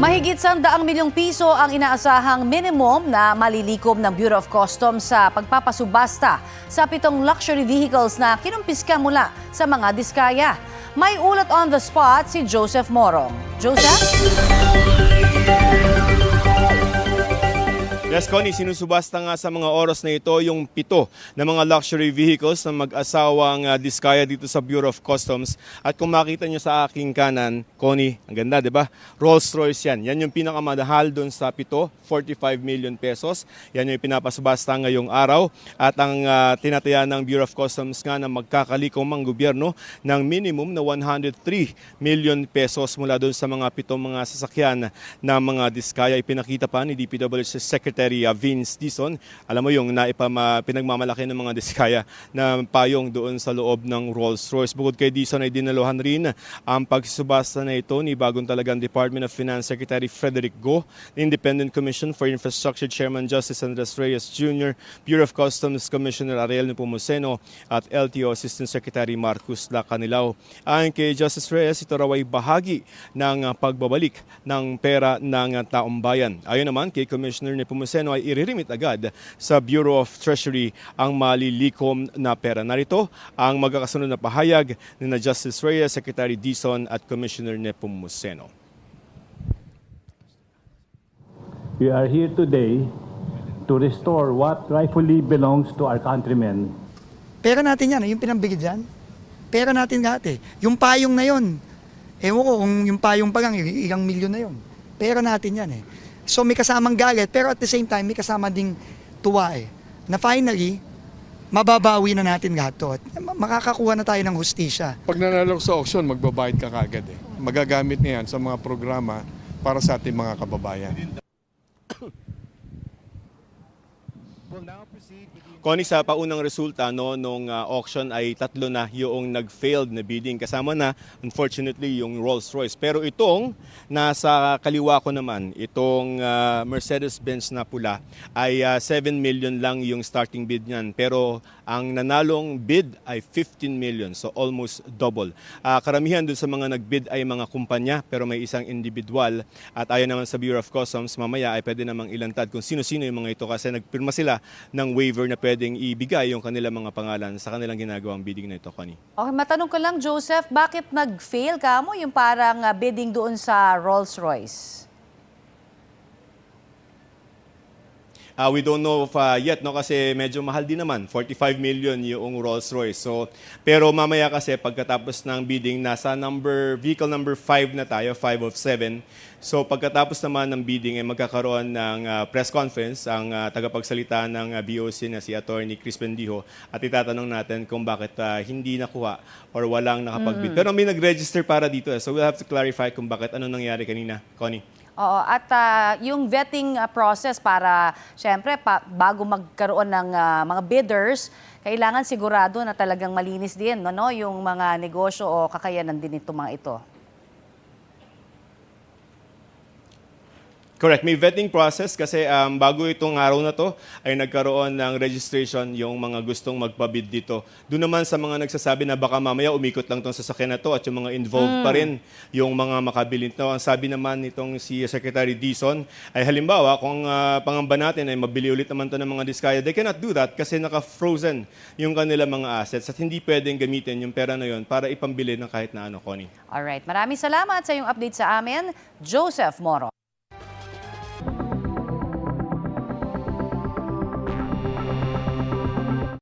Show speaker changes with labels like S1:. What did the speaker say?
S1: Mahigit 100 milyong piso ang inaasahang minimum na malilikom ng Bureau of Customs sa pagpapasubasta sa 7 luxury vehicles na kinumpiska mula sa mga diskaya. May ulat on the spot si Joseph Morong. Joseph?
S2: Yes, Connie, sinusubasta nga sa mga oras na ito yung 7 na mga luxury vehicles na mag-asawang diskaya dito sa Bureau of Customs. At kung makita nyo sa aking kanan, Connie, ang ganda, di ba? Rolls-Royce yan. Yan yung pinakamahal doon sa 7, 45 million pesos. Yan yung pinapasubasta ngayong araw. At ang tinataya ng Bureau of Customs nga na magkakalikom ang gobyerno ng minimum na 103 million pesos mula doon sa mga 7 mga sasakyan na mga diskaya. Ipinakita pa ni DPWH Secretary Vince Dizon. Alam mo yung pinagmamalaki ng mga diskaya na payong doon sa loob ng Rolls-Royce. Bukod kay Dizon ay dinaluhan rin ang pagsubasta na ito ni bagong talagang Department of Finance Secretary Frederick Go, Independent Commission for Infrastructure Chairman Justice Andres Reyes Jr., Bureau of Customs Commissioner Ariel Nepomuceno at LTO Assistant Secretary Marcus Lacanilao. Ayon kay Justice Reyes, ito raw ay bahagi ng pagbabalik ng pera ng taong bayan. Ayon naman kay Commissioner Nepomuceno ay iririmit agad sa Bureau of Treasury ang malilikom na pera. Narito ang magkakasunod na pahayag ni Justice Reyes, Secretary Dizon at Commissioner Nepomuceno.
S3: We are here today to restore what rightfully belongs to our countrymen.
S4: Pera natin yan, yung pinambigid dyan. Pera natin lahat eh. Yung payong na yon, ewan ko kung yung payong pa lang, ilang milyon na yon. Pera natin yan eh. So may kasamang galit, pero at the same time, may kasama ding tuwa eh. Na finally, mababawi na natin lahat to. At makakakuha na tayo ng hustisya.
S5: Pag nanalo sa auction, magbabayad ka kagad eh. Magagamit na yan sa mga programa para sa ating mga kababayan.
S2: Connie, sa paunang resulta nung auction ay 3 na yung nag-failed na bidding. Kasama na, unfortunately, yung Rolls-Royce. Pero itong nasa kaliwa ko naman, itong Mercedes-Benz na pula, ay 7 million lang yung starting bid niyan. Pero ang nanalong bid ay 15 million, so almost double. Karamihan dun sa mga nag-bid ay mga kumpanya, pero may isang individual. At ayon naman sa Bureau of Customs, mamaya ay pwede namang ilantad kung sino-sino yung mga ito kasi nagpirma sila ng waiver na pwedeng ibigay yung kanilang mga pangalan sa kanilang ginagawang bidding na ito, Connie.
S1: Okay, matanong ko lang, Joseph, bakit nag-fail ka mo yung parang bidding doon sa Rolls-Royce?
S2: We don't know if, yet, no, kasi medyo mahal din naman, 45 million yung Rolls-Royce. So, pero mamaya kasi pagkatapos ng bidding, nasa vehicle number 5 na tayo, 5 of 7. So pagkatapos naman ng bidding, magkakaroon ng press conference ang tagapagsalita ng BOC na si Attorney Chris Pendijo at itatanong natin kung bakit hindi nakuha or walang nakapag-bid. Pero may nag-register para dito. So we'll have to clarify kung bakit ano nangyari kanina, Connie.
S1: Oo, at yung vetting process para, syempre, bago magkaroon ng mga bidders, kailangan sigurado na talagang malinis din, no? Yung mga negosyo o kakayanan din itong mga ito.
S2: Correct. May vetting process kasi bago itong araw na to ay nagkaroon ng registration yung mga gustong magpabid dito. Doon naman sa mga nagsasabi na baka mamaya umikot lang itong sasakyan na to at yung mga involved pa rin yung mga makabili nito. Ang sabi naman nitong si Secretary Dizon ay halimbawa kung pangamba natin ay mabili ulit naman to ng mga diskaya, they cannot do that kasi naka-frozen yung kanila mga assets at hindi pwedeng gamitin yung pera na yun para ipambili ng kahit na ano, Connie.
S1: Alright, maraming salamat sa iyong update sa amin, Joseph Moro.